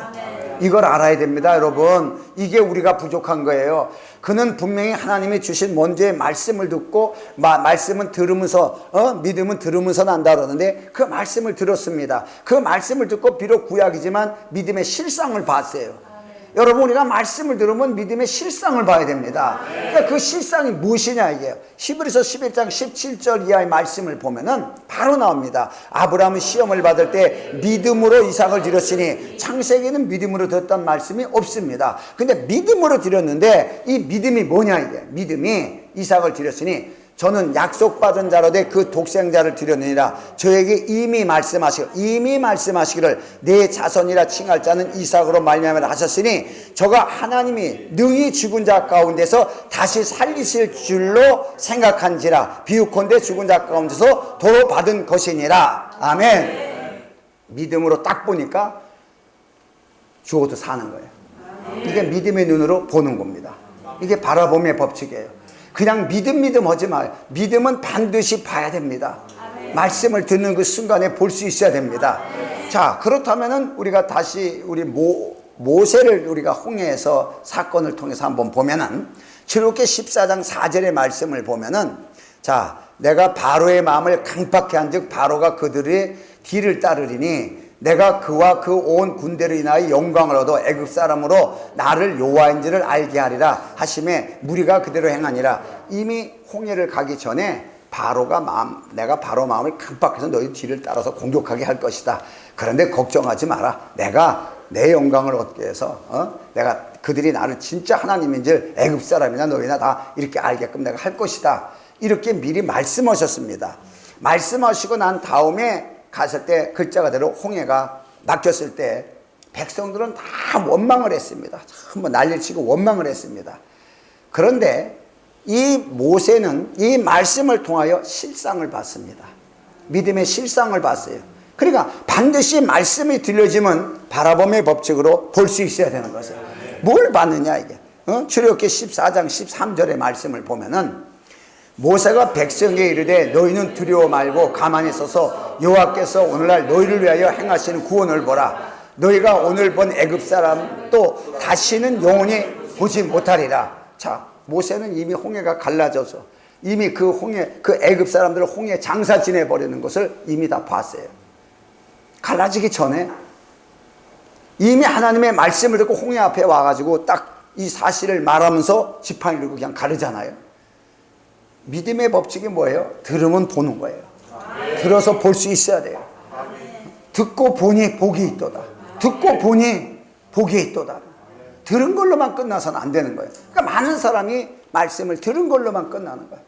이걸 알아야 됩니다, 여러분. 이게 우리가 부족한 거예요. 그는 분명히 하나님이 주신 먼저의 말씀을 듣고 말씀은 들으면서 믿음은 들으면서 난다 그러는데 그 말씀을 들었습니다. 그 말씀을 듣고 비록 구약이지만 믿음의 실상을 봤어요. 여러분, 우리가 말씀을 들으면 믿음의 실상을 봐야 됩니다. 그러니까 그 실상이 무엇이냐 이게요. 히브리서 11장 17절 이하의 말씀을 보면은 바로 나옵니다. 아브라함은 시험을 받을 때 믿음으로 이삭을 드렸으니 창세기는 믿음으로 드렸다는 말씀이 없습니다. 근데 믿음으로 드렸는데 이 믿음이 뭐냐 이게. 믿음이 이삭을 드렸으니 저는 약속받은 자로 돼 그 독생자를 드렸느니라. 저에게 이미 말씀하시기를 내 자손이라 칭할 자는 이삭으로 말미암아 하셨으니 저가 하나님이 능히 죽은 자 가운데서 다시 살리실 줄로 생각한지라. 비유컨대 죽은 자 가운데서 도로 받은 것이니라. 아멘. 믿음으로 딱 보니까 죽어도 사는 거예요. 이게 믿음의 눈으로 보는 겁니다. 이게 바라봄의 법칙이에요. 그냥 믿음 하지 마요. 믿음은 반드시 봐야 됩니다. 말씀을 듣는 그 순간에 볼 수 있어야 됩니다. 자, 그렇다면은 우리가 다시 우리 모세를 우리가 홍해에서 사건을 통해서 한번 보면은 출애굽기 14장 4절의 말씀을 보면은 자, 내가 바로의 마음을 강팍케 한즉 바로가 그들의 뒤를 따르리니 내가 그와 그 온 군대로 인하여 영광을 얻어 애굽 사람으로 나를 여호와인지를 알게 하리라 하심에 무리가 그대로 행하니라. 이미 홍해를 가기 전에 내가 바로 마음을 강팍해서 너희 뒤를 따라서 공격하게 할 것이다. 그런데 걱정하지 마라. 내가 내 영광을 얻게 해서 내가 그들이 나를 진짜 하나님인지 애굽 사람이나 너희나 다 이렇게 알게끔 내가 할 것이다. 이렇게 미리 말씀하셨습니다. 말씀하시고 난 다음에 갔을 때 글자가 대로 홍해가 막혔을 때 백성들은 다 원망을 했습니다. 한번 난리치고 원망을 했습니다. 그런데 이 모세는 이 말씀을 통하여 실상을 봤습니다. 믿음의 실상을 봤어요. 그러니까 반드시 말씀이 들려지면 바라봄의 법칙으로 볼 수 있어야 되는 것이에요. 뭘 봤느냐 이게. 출애굽기 14장 13절의 말씀을 보면은 모세가 백성에게 이르되 너희는 두려워 말고 가만히 서서 여호와께서 오늘날 너희를 위하여 행하시는 구원을 보라. 너희가 오늘 본 애굽 사람 또 다시는 영원히 보지 못하리라. 자, 모세는 이미 홍해가 갈라져서 이미 그 애굽 사람들을 홍해 장사 지내버리는 것을 이미 다 봤어요. 갈라지기 전에 이미 하나님의 말씀을 듣고 홍해 앞에 와가지고 딱 이 사실을 말하면서 지팡이를 들고 그냥 가르잖아요. 믿음의 법칙이 뭐예요? 들으면 보는 거예요. 들어서 볼 수 있어야 돼요. 듣고 보니 복이 있도다. 듣고 보니 복이 있도다. 들은 걸로만 끝나서는 안 되는 거예요. 그러니까 많은 사람이 말씀을 들은 걸로만 끝나는 거예요.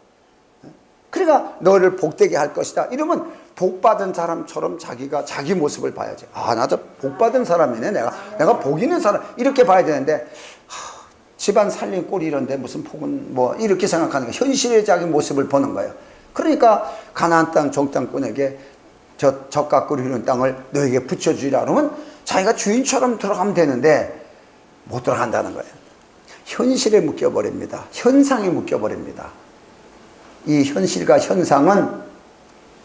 그러니까 너를 복되게 할 것이다. 이러면 복받은 사람처럼 자기가 자기 모습을 봐야지. 아, 나도 복받은 사람이네. 내가 복 있는 사람. 이렇게 봐야 되는데 집안 살림 꼴이 이런데 무슨 복은 뭐 이렇게 생각하는 거예요. 현실의 자기 모습을 보는 거예요. 그러니까 가나안 땅 종장꾼에게 저 젖과 꿀이 흐르는 땅을 너에게 붙여주리라 그러면 자기가 주인처럼 들어가면 되는데 못 들어간다는 거예요. 현실에 묶여버립니다. 현상에 묶여버립니다. 이 현실과 현상은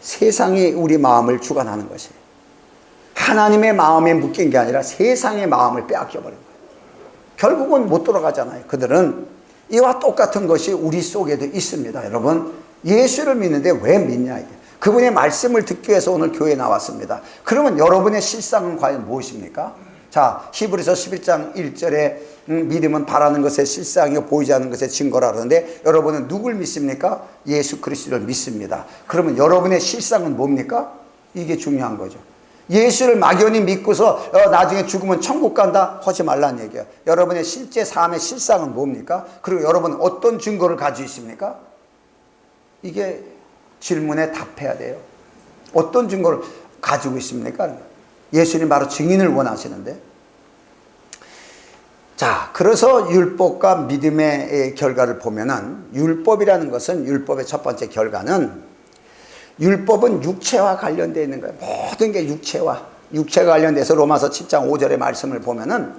세상이 우리 마음을 주관하는 것이에요. 하나님의 마음에 묶인 게 아니라 세상의 마음을 빼앗겨버린 거예요. 결국은 못 돌아가잖아요. 그들은 이와 똑같은 것이 우리 속에도 있습니다. 여러분, 예수를 믿는데 왜 믿냐 이게. 그분의 말씀을 듣기 위해서 오늘 교회에 나왔습니다. 그러면 여러분의 실상은 과연 무엇입니까? 자, 히브리서 11장 1절에 믿음은 바라는 것의 실상이요 보이지 않는 것의 증거라 그러는데 여러분은 누굴 믿습니까? 예수 그리스도를 믿습니다. 그러면 여러분의 실상은 뭡니까? 이게 중요한 거죠. 예수를 막연히 믿고서 나중에 죽으면 천국 간다 하지 말라는 얘기예요. 여러분의 실제 삶의 실상은 뭡니까? 그리고 여러분은 어떤 증거를 가지고 있습니까? 이게 질문에 답해야 돼요. 어떤 증거를 가지고 있습니까? 예수님 바로 증인을 원하시는데. 자, 그래서 율법과 믿음의 결과를 보면은, 율법이라는 것은, 율법의 첫 번째 결과는, 율법은 육체와 관련되어 있는 거예요. 모든 게 육체가 관련돼서 로마서 7장 5절의 말씀을 보면은,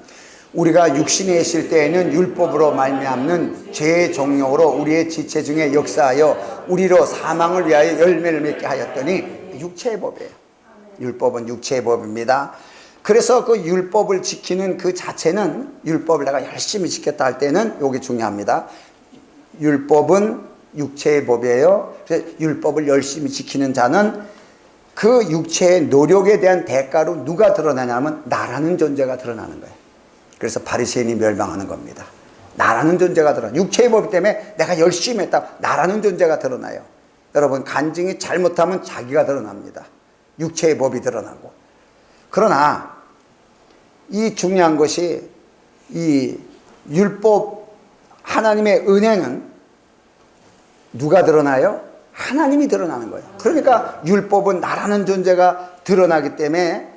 우리가 육신에 있을 때에는 율법으로 말미암는 죄의 종력으로 우리의 지체 중에 역사하여 우리로 사망을 위하여 열매를 맺게 하였더니, 육체의 법이에요. 율법은 육체의 법입니다. 그래서 그 율법을 지키는 그 자체는, 율법을 내가 열심히 지켰다 할 때는 여기 중요합니다. 율법은 육체의 법이에요. 그래서 율법을 열심히 지키는 자는 그 육체의 노력에 대한 대가로 누가 드러나냐면 나라는 존재가 드러나는 거예요. 그래서 바리새인이 멸망하는 겁니다. 나라는 존재가 드러나. 육체의 법 때문에 내가 열심히 했다. 나라는 존재가 드러나요. 여러분, 간증이 잘못하면 자기가 드러납니다. 육체의 법이 드러나고. 그러나 이 중요한 것이, 이 율법, 하나님의 은혜는 누가 드러나요? 하나님이 드러나는 거예요. 그러니까 율법은 나라는 존재가 드러나기 때문에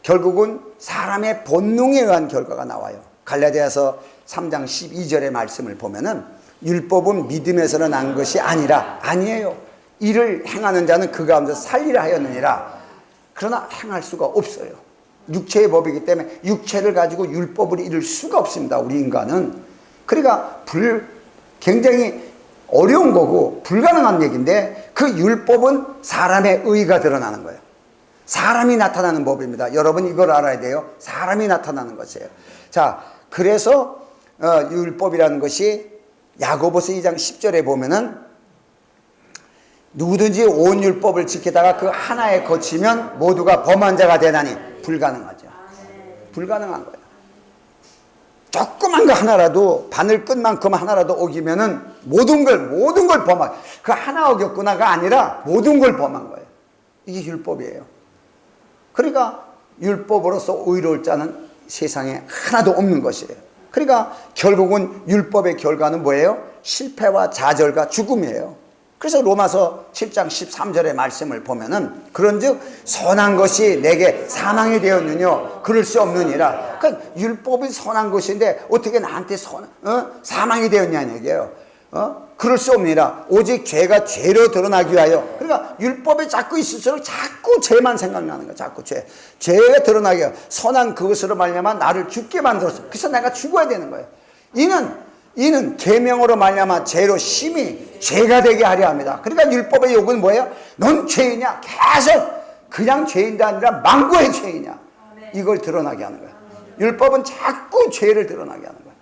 결국은 사람의 본능에 의한 결과가 나와요. 갈라디아서 3장 12절의 말씀을 보면은, 율법은 믿음에서는 난 것이 아니에요. 이를 행하는 자는 그 가운데서 살리라 하였느니라. 그러나 행할 수가 없어요. 육체의 법이기 때문에 육체를 가지고 율법을 이룰 수가 없습니다. 우리 인간은. 그러니까 굉장히 어려운 거고 불가능한 얘기인데, 그 율법은 사람의 의가 드러나는 거예요. 사람이 나타나는 법입니다. 여러분 이걸 알아야 돼요. 사람이 나타나는 것이에요. 자, 그래서 율법이라는 것이 야고보서 2장 10절에 보면은, 누구든지 온 율법을 지키다가 그 하나에 거치면 모두가 범한 자가 되나니. 불가능하죠. 불가능한 거예요. 조그만 거 하나라도, 바늘끝만큼 하나라도 어기면은 모든 걸 범한, 그 하나 어겼구나가 아니라 모든 걸 범한 거예요. 이게 율법이에요. 그러니까 율법으로서 의로울 자는 세상에 하나도 없는 것이에요. 그러니까 결국은 율법의 결과는 뭐예요? 실패와 좌절과 죽음이에요. 그래서 로마서 7장 13절의 말씀을 보면은, 그런즉 선한 것이 내게 사망이 되었느냐 그럴 수 없느니라. 그러니까 율법이 선한 것인데 어떻게 나한테 사망이 되었냐는 얘기예요. 그럴 수 없느니라. 오직 죄가 죄로 드러나기 위하여. 그러니까 율법에 자꾸 있을수록 자꾸 죄만 생각나는 거야. 자꾸 죄가 드러나기 위하여 선한 그것으로 말미암아 나를 죽게 만들었어. 그래서 내가 죽어야 되는 거예요. 이는 계명으로 말미암아 죄로 심히 죄가 되게 하려 합니다. 그러니까 율법의 요구는 뭐예요? 넌 죄이냐? 계속 그냥 죄인도 아니라 망고의 죄이냐? 이걸 드러나게 하는 거예요. 율법은 자꾸 죄를 드러나게 하는 거예요.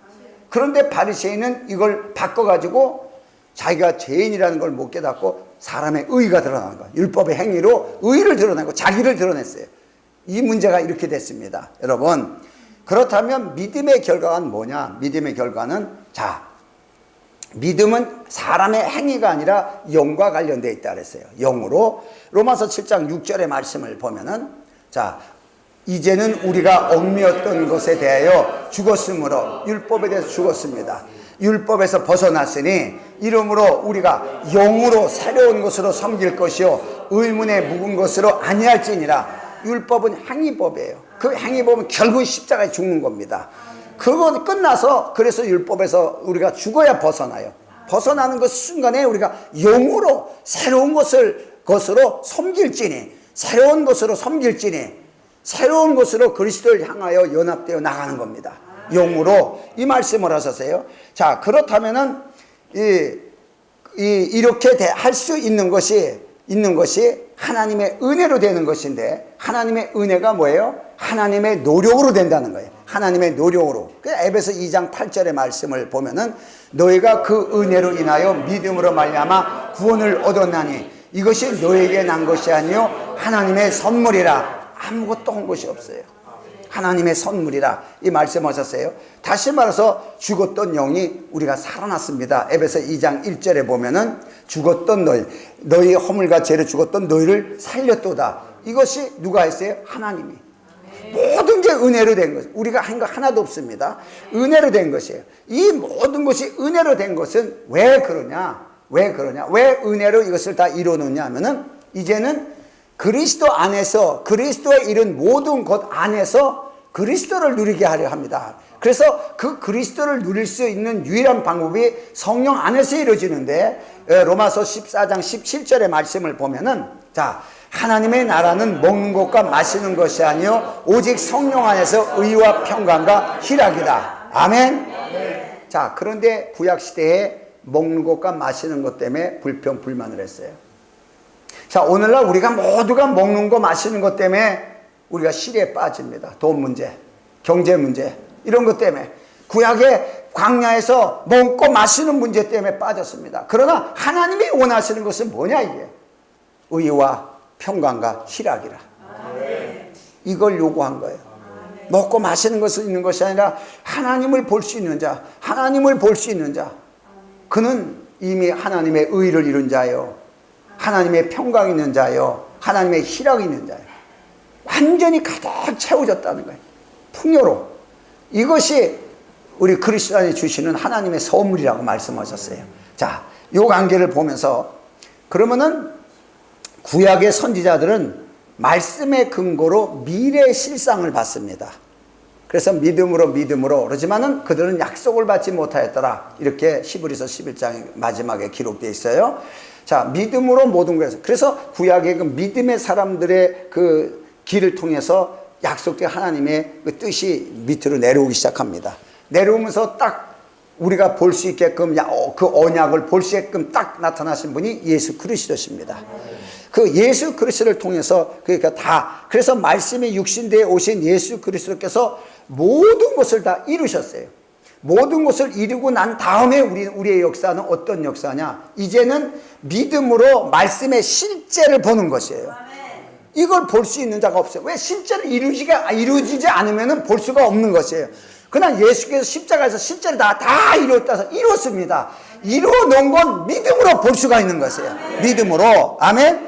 그런데 바리새인은 이걸 바꿔가지고 자기가 죄인이라는 걸 못 깨닫고 사람의 의가 드러나는 거예요. 율법의 행위로 의를 드러내고 자기를 드러냈어요. 이 문제가 이렇게 됐습니다. 여러분, 그렇다면 믿음의 결과는 뭐냐? 믿음의 결과는, 자, 믿음은 사람의 행위가 아니라 영과 관련되어 있다 그랬어요. 영으로. 로마서 7장 6절의 말씀을 보면은, 자, 이제는 우리가 얽매였던 것에 대하여 죽었으므로, 율법에 대해서 죽었습니다. 율법에서 벗어났으니 이러므로 우리가 영으로 새로운 것으로 섬길 것이요 의문에 묵은 것으로 아니할지니라. 율법은 행위법이에요. 그 행위법은 결국 십자가에 죽는 겁니다. 그거 끝나서, 그래서 율법에서 우리가 죽어야 벗어나요. 벗어나는 그 순간에 우리가 영으로 새로운 것으로 섬길지니, 새로운 것으로 그리스도를 향하여 연합되어 나가는 겁니다. 영으로. 이 말씀을 하셨어요. 자, 그렇다면은 이렇게 할 수 있는 것이 하나님의 은혜로 되는 것인데, 하나님의 은혜가 뭐예요? 하나님의 노력으로 된다는 거예요. 하나님의 노력으로. 에베소 2장 8절의 말씀을 보면은, 너희가 그 은혜로 인하여 믿음으로 말미암아 구원을 얻었나니 이것이 너에게 난 것이 아니요 하나님의 선물이라. 아무것도 한 것이 없어요. 하나님의 선물이라. 이 말씀하셨어요. 다시 말해서 죽었던 영이 우리가 살아났습니다. 에베소 2장 1절에 보면은, 죽었던 너희 허물과 죄로 죽었던 너희를 살렸도다. 이것이 누가 했어요? 하나님이. 모든 게 은혜로 된 것. 우리가 한 거 하나도 없습니다. 은혜로 된 것이에요. 이 모든 것이 은혜로 된 것은 왜 그러냐? 왜 은혜로 이것을 다 이루어놓냐 하면은, 이제는 그리스도 안에서, 그리스도의 이룬 모든 것 안에서 그리스도를 누리게 하려 합니다. 그래서 그 그리스도를 누릴 수 있는 유일한 방법이 성령 안에서 이루어지는데, 로마서 14장 17절의 말씀을 보면은, 자, 하나님의 나라는 먹는 것과 마시는 것이 아니요 오직 성령 안에서 의와 평강과 희락이다. 아멘. 자, 그런데 구약시대에 먹는 것과 마시는 것 때문에 불평 불만을 했어요. 자, 오늘날 우리가 모두가 먹는 거 마시는 것 때문에 우리가 시리에 빠집니다. 돈 문제, 경제 문제, 이런 것 때문에. 구약의 광야에서 먹고 마시는 문제 때문에 빠졌습니다. 그러나 하나님이 원하시는 것은 뭐냐, 이게? 의와 평강과 희락이라. 이걸 요구한 거예요. 먹고 마시는 것을 있는 것이 아니라 하나님을 볼 수 있는 자, 하나님을 볼 수 있는 자, 그는 이미 하나님의 의를 이룬 자요, 하나님의 평강이 있는 자요, 하나님의 희락이 있는 자요. 완전히 가득 채워졌다는 거예요. 풍요로. 이것이 우리 그리스도 안에 주시는 하나님의 선물이라고 말씀하셨어요. 자, 요 관계를 보면서, 그러면은 구약의 선지자들은 말씀의 근거로 미래의 실상을 봤습니다. 그래서 믿음으로 그러지만은 그들은 약속을 받지 못하였더라, 이렇게 히브리서 11장 마지막에 기록되어 있어요. 자, 믿음으로 모든 것에서, 그래서 구약의 그 믿음의 사람들의 그 길을 통해서 약속된 하나님의 그 뜻이 밑으로 내려오기 시작합니다. 내려오면서 딱 우리가 볼 수 있게끔, 그 언약을 볼 수 있게끔 딱 나타나신 분이 예수 그리스도십니다. 그 예수 그리스도를 통해서, 그러니까 그래서 말씀이 육신되어 오신 예수 그리스도께서 모든 것을 다 이루셨어요. 모든 것을 이루고 난 다음에 우리의 역사는 어떤 역사냐? 이제는 믿음으로 말씀의 실제를 보는 것이에요. 이걸 볼 수 있는 자가 없어요. 왜? 실제로 이루어지지 않으면 볼 수가 없는 것이에요. 그러나 예수께서 십자가에서 실제로 다 이루었습니다. 이루어 놓은 건 믿음으로 볼 수가 있는 것이에요. 믿음으로. 아멘?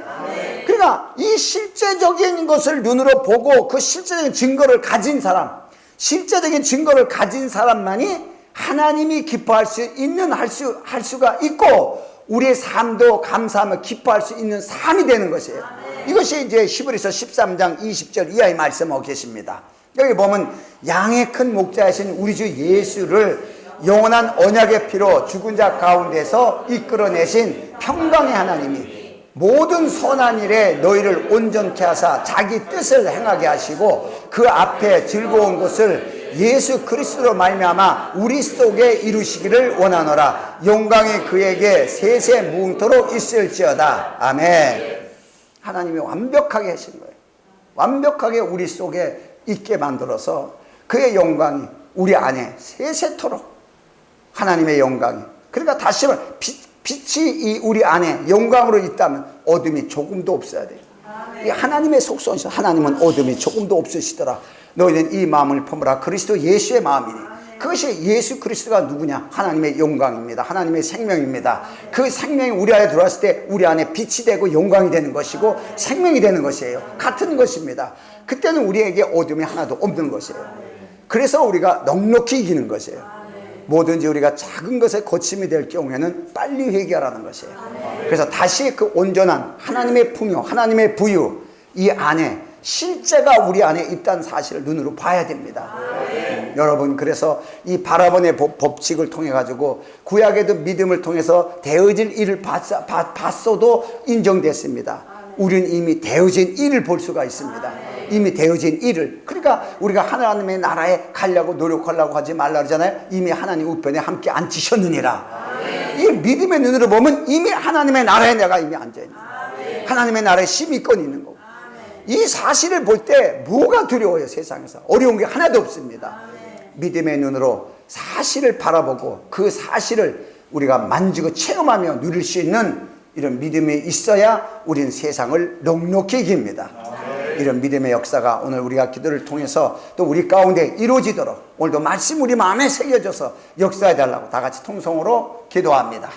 그러니까 이 실제적인 것을 눈으로 보고 그 실제적인 증거를 가진 사람, 실제적인 증거를 가진 사람만이 하나님이 기뻐할 수 있는, 할 수가 있고, 우리의 삶도 감사하며 기뻐할 수 있는 삶이 되는 것이에요. 이것이 이제 히브리서 13장 20절 이하의 말씀하고 계십니다. 여기 보면 양의 큰 목자이신 우리 주 예수를 영원한 언약의 피로 죽은 자 가운데서 이끌어내신 평강의 하나님이 모든 선한 일에 너희를 온전케 하사 자기 뜻을 행하게 하시고 그 앞에 즐거운 것을 예수 그리스도로 말미암아 우리 속에 이루시기를 원하노라. 영광이 그에게 세세 무궁토록 있을지어다. 아멘. 하나님이 완벽하게 하신 거예요. 완벽하게 우리 속에 있게 만들어서 그의 영광이 우리 안에 세세토록, 하나님의 영광이. 그러니까 다시 말해, 빛이 우리 안에 영광으로 있다면 어둠이 조금도 없어야 돼요. 이 하나님의 속성이죠. 하나님은 어둠이 조금도 없으시더라. 너희는 이 마음을 품으라. 그리스도 예수의 마음이니. 그것이 예수 그리스도가 누구냐? 하나님의 영광입니다. 하나님의 생명입니다. 그 생명이 우리 안에 들어왔을 때 우리 안에 빛이 되고 영광이 되는 것이고 생명이 되는 것이에요. 같은 것입니다. 그때는 우리에게 어둠이 하나도 없는 것이에요. 그래서 우리가 넉넉히 이기는 것이에요. 뭐든지 우리가 작은 것에 거침이 될 경우에는 빨리 회개하라는 것이에요. 그래서 다시 그 온전한 하나님의 풍요, 하나님의 부유, 이 안에 실제가 우리 안에 있다는 사실을 눈으로 봐야 됩니다. 여러분, 그래서 이 바라본의 법칙을 통해 가지고 구약에도 믿음을 통해서 되어질 일을 봤어도 인정됐습니다. 우리는 이미 되어진 일을 볼 수가 있습니다. 이미 되어진 일을. 그러니까 우리가 하나님의 나라에 가려고 노력하려고 하지 말라 그러잖아요. 이미 하나님 우편에 함께 앉히셨느니라. 이 믿음의 눈으로 보면 이미 하나님의 나라에 내가 이미 앉아있는 거예요. 하나님의 나라에 심의권이 있는 거고. 이 사실을 볼 때 뭐가 두려워요? 세상에서 어려운 게 하나도 없습니다. 믿음의 눈으로 사실을 바라보고 그 사실을 우리가 만지고 체험하며 누릴 수 있는 이런 믿음이 있어야 우리는 세상을 넉넉히 이깁니다. 이런 믿음의 역사가 오늘 우리가 기도를 통해서 또 우리 가운데 이루어지도록 오늘도 말씀 우리 마음에 새겨져서 역사해달라고 다 같이 통성으로 기도합니다.